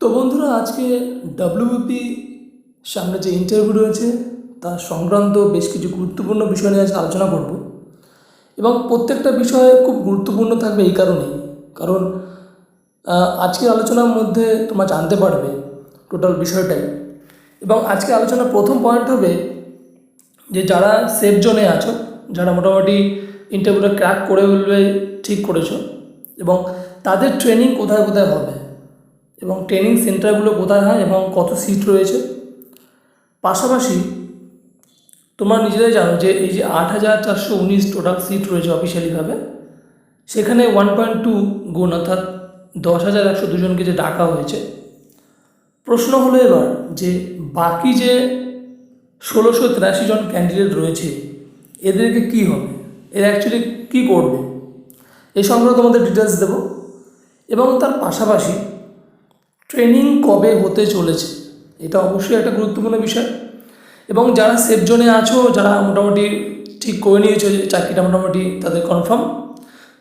তো বন্ধুরা, আজকে ডাব্লিউবিপি সামনে যে ইন্টারভিউ রয়েছে তার সংক্রান্ত বেশ কিছু গুরুত্বপূর্ণ বিষয় নিয়ে আজকে আলোচনা করব। এবং প্রত্যেকটা বিষয় খুব গুরুত্বপূর্ণ থাকবে এই কারণেই, কারণ আজকের আলোচনার মধ্যে তোমরা জানতে পারবে টোটাল বিষয়টাই। এবং আজকে আলোচনার প্রথম পয়েন্ট হবে যে যারা সেফ জোনে আছো, যারা মোটামুটি ইন্টারভিউটা ক্র্যাক করে বলবে ঠিক করেছো, এবং তাদের ট্রেনিং কোথায় কোথায় হবে এবং ট্রেনিং সেন্টারগুলো কোথায় হয় এবং কত সিট রয়েছে। পাশাপাশি তোমরা নিজেরাই জানো যে এই যে 8,419 টোটাল সিট রয়েছে অফিসিয়ালিভাবে, সেখানে 1.2 গুণ অর্থাৎ 10,102 জনকে যে ডাকা হয়েছে। প্রশ্ন হলো এবার যে বাকি যে 1,683 জন ক্যান্ডিডেট রয়েছে এদেরকে কি হবে, এরা অ্যাকচুয়ালি কী করবে, এই সংক্রান্ত তোমাদের ডিটেলস দেবো। এবং তার পাশাপাশি ট্রেনিং কবে হতে চলেছে এটা অবশ্যই একটা গুরুত্বপূর্ণ বিষয়। এবং যারা সেফ জোনে আছো, যারা মোটামুটি ঠিক করে নিয়েছো যে চাকরিটা মোটামুটি তাদের কনফার্ম,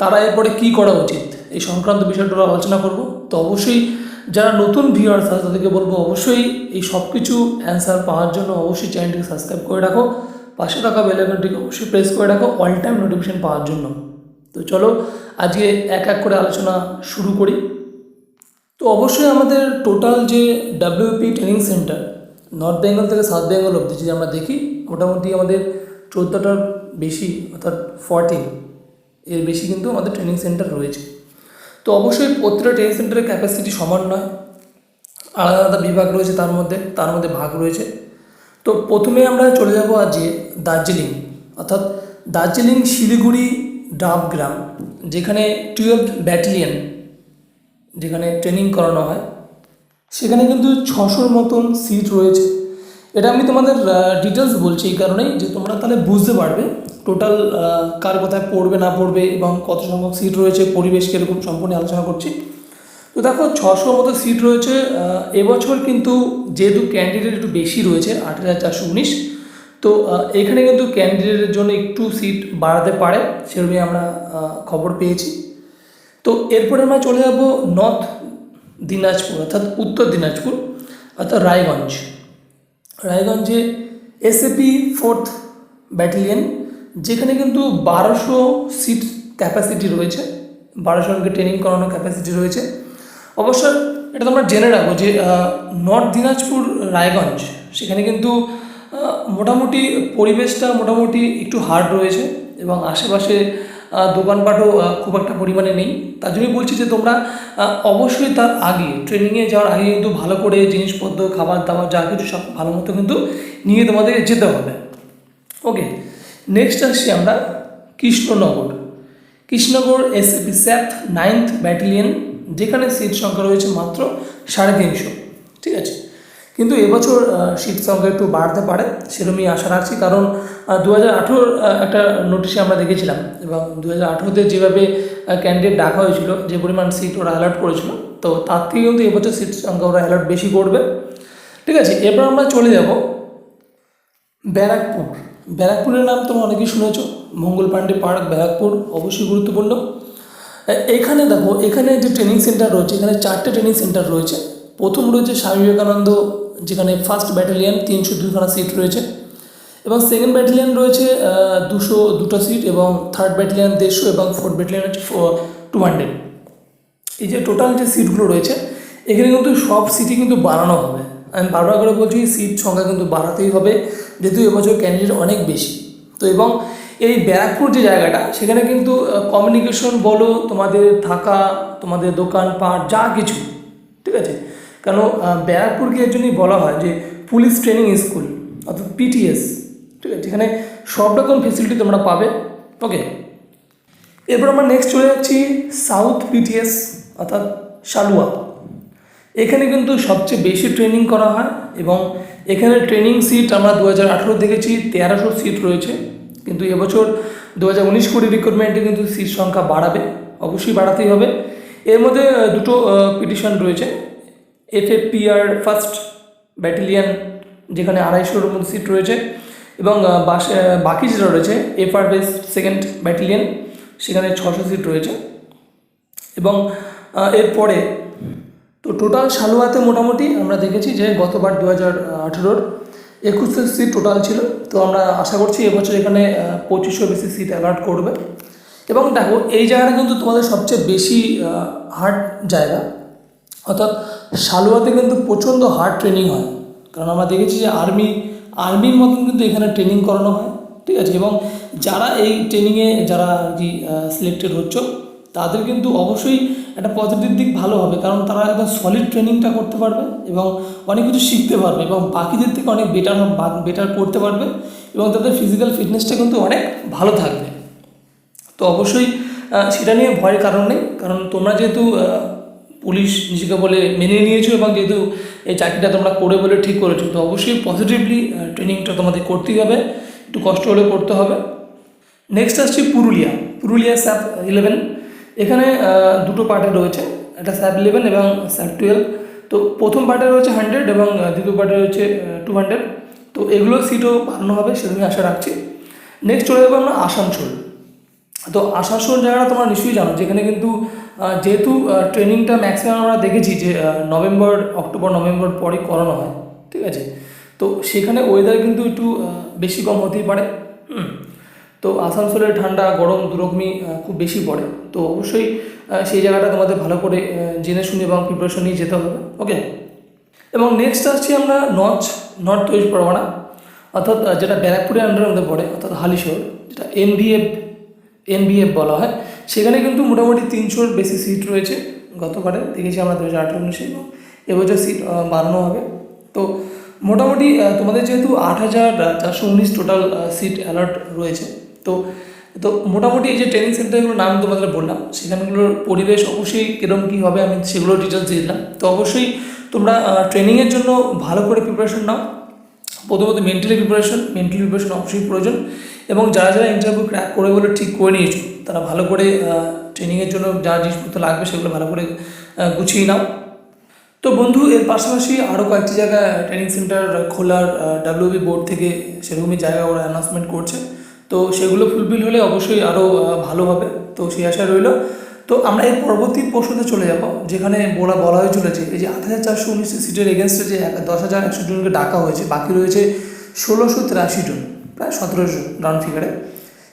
তারা এরপরে কী করা উচিত এই সংক্রান্ত বিষয়টা আলোচনা করব। তো অবশ্যই যারা নতুন ভিউয়ার্স আছে তাদেরকে বলবো অবশ্যই এই সব কিছু অ্যান্সার পাওয়ার জন্য অবশ্যই চ্যানেলটিকে সাবস্ক্রাইব করে রাখো, পাশে থাকা বেল আইকনটিকে অবশ্যই প্রেস করে রাখো অল টাইম নোটিফিকেশন পাওয়ার জন্য। তো চলো আজকে এক এক করে আলোচনা শুরু করি। তো অবশ্যই আমাদের টোটাল যে WP training centre north Bengal থেকে সাউথ বেঙ্গল অবধি যদি আমরা দেখি, মোটামুটি আমাদের 14টার বেশি অর্থাৎ 14 এর বেশি কিন্তু আমাদের ট্রেনিং সেন্টার রয়েছে। তো অবশ্যই প্রত্যেকটা ট্রেনিং সেন্টারের ক্যাপাসিটি সমান নয়, আলাদা আলাদা বিভাগ রয়েছে, তার মধ্যে ভাগ রয়েছে। তো প্রথমে আমরা চলে যাব আজকে দার্জিলিং, অর্থাৎ দার্জিলিং শিলিগুড়ি ডাবগ্রাম, যেখানে 12 ব্যাটালিয়ন যেখানে ট্রেনিং করানো হয়, সেখানে কিন্তু 600 মতন সিট রয়েছে। এটা আমি তোমাদের ডিটেলস বলছি এই কারণেই যে তোমরা তাহলে বুঝতে পারবে টোটাল কার কোথায় পড়বে না পড়বে এবং কত সংখ্যক সিট রয়েছে, পরিবেশ কীরকম সম্পূর্ণ আলোচনা করছি। তো দেখো 600 মতো সিট রয়েছে। এবছর কিন্তু যেহেতু ক্যান্ডিডেট একটু বেশি রয়েছে 8,419, তো এখানে কিন্তু ক্যান্ডিডেটের জন্য একটু সিট বাড়াতে পারে, সেরকমই আমরা খবর পেয়েছি। তো এরপরে আমরা চলে যাব নর্থ দিনাজপুর অর্থাৎ উত্তর দিনাজপুর অর্থাৎ রায়গঞ্জে এসএপি 4th ব্যাটালিয়ন, যেখানে কিন্তু 1200 সিট ক্যাপাসিটি রয়েছে, 1200 জনকে ট্রেনিং করানোর ক্যাপাসিটি রয়েছে। অবশ্য এটা তোমরা জেনে রাখো যে নর্থ দিনাজপুর রায়গঞ্জ সেখানে কিন্তু মোটামুটি পরিবেশটা মোটামুটি একটু হার্ড রয়েছে এবং আশেপাশে দোকানপাটও খুব একটা পরিমাণে নেই। তার জন্যই বলছি যে তোমরা অবশ্যই তার আগে ট্রেনিংয়ে যাওয়ার আগে কিন্তু ভালো করে জিনিসপত্র, খাবার দাবার যা কিছু সব ভালো মতো কিন্তু নিয়ে তোমাদেরকে যেতে হবে। ওকে, নেক্সট আসছি আমরা কৃষ্ণনগর এসএপি 9th ব্যাটালিয়ন, যেখানে সিট সংখ্যা রয়েছে মাত্র 350। ঠিক আছে, কিন্তু এবছর সিট সংখ্যা একটু বাড়তে পারে সেরকমই আশা রাখছি, কারণ 2018 একটা নোটিশে আমরা দেখেছিলাম এবং 2018-তে যেভাবে ক্যান্ডিডেট ডাকা হয়েছিল, যে পরিমাণ সিট ওরা অ্যালার্ট করেছিল, তো তার থেকে কিন্তু এবছর সিট সংখ্যা ওরা অ্যালার্ট বেশি করবে। ঠিক আছে, এরপর আমরা চলে যাব ব্যারাকপুরের নাম তোমরা অনেকেই শুনেছ, মঙ্গল পাণ্ডে পার্ক ব্যারাকপুর অবশ্যই গুরুত্বপূর্ণ। এখানে দেখো, এখানে যে ট্রেনিং সেন্টার রয়েছে, এখানে 4টে ট্রেনিং সেন্টার রয়েছে। প্রথম রয়েছে স্বামী বিবেকানন্দ, যেখানে 1st ব্যাটালিয়ন 302খানা সিট রয়েছে, এবং 2nd ব্যাটালিয়ন রয়েছে 202টা সিট, এবং 3rd ব্যাটালিয়ন 150, এবং 4th ব্যাটালিয়ন হচ্ছে 200। এই যে টোটাল যে সিটগুলো রয়েছে এখানে কিন্তু সব সিটই কিন্তু বাড়ানো হবে। আমি বারবার করে বলছি সিট সংখ্যা কিন্তু বাড়াতেই হবে, যেহেতু এবছর ক্যান্ডিডেট অনেক বেশি। তো এবং এই ব্যারাকপুর যে জায়গাটা, সেখানে কিন্তু কমিউনিকেশন বলো, তোমাদের থাকা, তোমাদের দোকানপাট যা কিছু, ঠিক আছে, কেন ব্যারাকপুরকে এর জন্যই বলা হয় যে পুলিশ ট্রেনিং স্কুল অর্থাৎ পিটিএস। ঠিক আছে, যেখানে সব রকম ফেসিলিটি তোমরা পাবে। ওকে, এরপর আমরা নেক্সট চলে যাচ্ছি সাউথ পিটিএস অর্থাৎ সালুয়া। এখানে কিন্তু সবচেয়ে বেশি ট্রেনিং করা হয় এবং এখানে ট্রেনিং সিট আমরা 2018 দেখেছি 1300 সিট রয়েছে, কিন্তু এবছর 2019-20 রিক্রুটমেন্টে কিন্তু সিট সংখ্যা বাড়াবে, অবশ্যই বাড়াতেই হবে। এর মধ্যে দুটো পিটিশন রয়েছে, এফএপিআর 1st ব্যাটালিয়ন যেখানে 250-এর মতো সিট রয়েছে, এবং বাকি যেটা রয়েছে এফআরএস 2nd ব্যাটালিয়ন, সেখানে 600 সিট রয়েছে। এবং এরপরে তো টোটাল সালুয়াতে মোটামুটি আমরা দেখেছি যে গতবার 2018-র 2100 সিট টোটাল ছিল। তো আমরা আশা করছি এবছর এখানে 2500 বেশি সিট অ্যালট করবে। এবং দেখো এই জায়গাটা কিন্তু তোমাদের সবচেয়ে বেশি হার্ড জায়গা, অর্থাৎ সালুয়াতে কিন্তু প্রচণ্ড হার্ড ট্রেনিং হয়। কারণ আমরা দেখেছি যে আর্মির মতন কিন্তু এখানে ট্রেনিং করানো হয়, ঠিক আছে। এবং যারা এই ট্রেনিংয়ে যারা আর কি সিলেক্টেড হচ্ছে তাদের কিন্তু অবশ্যই একটা পজিটিভ দিক ভালো হবে, কারণ তারা একদম সলিড ট্রেনিংটা করতে পারবে এবং অনেক কিছু শিখতে পারবে এবং বাকিদের থেকে অনেক বেটার করতে পারবে এবং তাদের ফিজিক্যাল ফিটনেসটা কিন্তু অনেক ভালো থাকবে। তো অবশ্যই সেটা নিয়ে ভয়ের কারণ নেই, কারণ তোমরা যেহেতু পুলিশ নিজেকে বলে মেনে নিয়েছো এবং যেহেতু এই চাকরিটা তোমরা করে বলে ঠিক করেছো, তো অবশ্যই পজিটিভলি ট্রেনিংটা তোমাদের করতেই হবে, একটু কষ্ট হলে করতে হবে। নেক্সট আসছে পুরুলিয়া স্যাপ 11। এখানে দুটো পার্টে রয়েছে, একটা স্যাপ 11 এবং স্যাপ 12। তো প্রথম পার্টে রয়েছে 100 এবং দ্বিতীয় পার্টে রয়েছে 200। তো এগুলো সিটও বাড়ানো হবে সেরকমই আশা রাখছি। নেক্সট চলে যাবো আমরা আসানসোল। তো আসানসোল জায়গাটা তোমরা নিশ্চয়ই জানো, যেখানে কিন্তু যেহেতু ট্রেনিংটা ম্যাক্সিমাম আমরা দেখেছি যে অক্টোবর নভেম্বর পরে করানো হয়, ঠিক আছে। তো সেখানে ওয়েদার কিন্তু একটু বেশি কম হতেই পারে। তো আসানসোলের ঠান্ডা গরম দুরকমই খুব বেশি পড়ে। তো অবশ্যই সেই জায়গাটা তোমাদের ভালো করে জেনে শুনে এবং প্রিপারেশন নিয়ে যেতে হবে, ওকে। এবং নেক্সট আসছি আমরা নর্থ চব্বিশ পরগনা, অর্থাৎ যেটা ব্যারাকপুরের আন্ডারের মধ্যে পড়ে, অর্থাৎ হালিশহর, যেটা এনভিএফ বলা হয়। সেখানে কিন্তু মোটামুটি 300-র বেশি সিট রয়েছে। গতবারে দেখেছি আমরা 2018-19 এবং এবছর সিট বাড়ানো হবে। তো মোটামুটি তোমাদের যেহেতু 8419 টোটাল সিট অ্যালট রয়েছে, তো তো মোটামুটি এই যে ট্রেনিং সেন্টারগুলোর নাম তোমাদের বললাম, সেখানগুলোর পরিবেশ অবশ্যই কীরকম কী হবে আমি সেগুলো ডিটেলস দিয়ে দিলাম। তো অবশ্যই তোমরা ট্রেনিংয়ের জন্য ভালো করে প্রিপারেশন নাও। প্রথমত মেন্টালি প্রিপারেশন অবশ্যই প্রয়োজন, এবং যারা ইন্টারভিউ ক্র্যাক করে বলে ঠিক করে নিয়েছো তারা ভালো করে ট্রেনিংয়ের জন্য যা জিনিসপত্র লাগবে সেগুলো ভালো করে গুছিয়ে নাও। তো বন্ধু, এর পাশাপাশি আরও কয়েকটি জায়গায় ট্রেনিং সেন্টার খোলার ডাব্লিউবি বোর্ড থেকে সেরকমই জায়গা ওরা অ্যানাউন্সমেন্ট করছে। তো সেগুলো ফুলফিল হলে অবশ্যই আরও ভালো হবে, তো সেই আশা রইল। তো আমরা এর পরবর্তী প্রশ্নতে চলে যাব, যেখানে বলা হয়েছিল যে এই যে 8419 সিটের এগেনস্টে যে 10,100 জনকে ডাকা হয়েছে, বাকি রয়েছে 1683 জন, প্রায় 1700 রাউন্ড ফিগারে।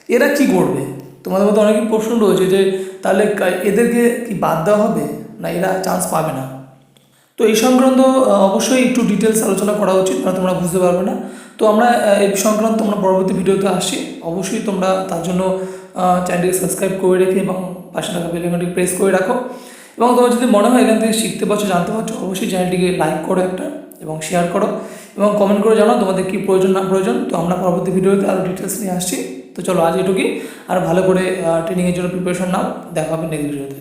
এরা কি করবে? তোমাদের মধ্যে অনেকই প্রশ্ন রয়েছে যে তাহলে এদেরকে কি বাদ দেওয়া হবে না এরা চান্স পাবে না? তো এই সংক্রান্ত অবশ্যই একটু ডিটেলস আলোচনা করা উচিত, না তোমরা বুঝতে পারবে না। তো আমরা এই সংক্রান্ত তোমরা পরবর্তী ভিডিওতে আসছি। অবশ্যই তোমরা তার জন্য চ্যানেলটিকে সাবস্ক্রাইব করে রেখে এবং পাশে থাকা বেল আইকনটি প্রেস করে রাখো। এবং তোমার যদি মনে হয় এখান থেকে শিখতে পারছো, জানতে পারছো, অবশ্যই চ্যানেলটিকে লাইক করো একটা এবং শেয়ার করো এবং কমেন্ট করে জানাও তোমাদের কী প্রয়োজন না প্রয়োজন। তো আমরা পরবর্তী ভিডিওতে আরও ডিটেলস নিয়ে আসছি। তো চলো আজ এটুকুই, আর ভালো করে ট্রেনিংয়ের জন্য প্রিপারেশন নাও। দেখা হবে নেক্সট ভিডিওতে।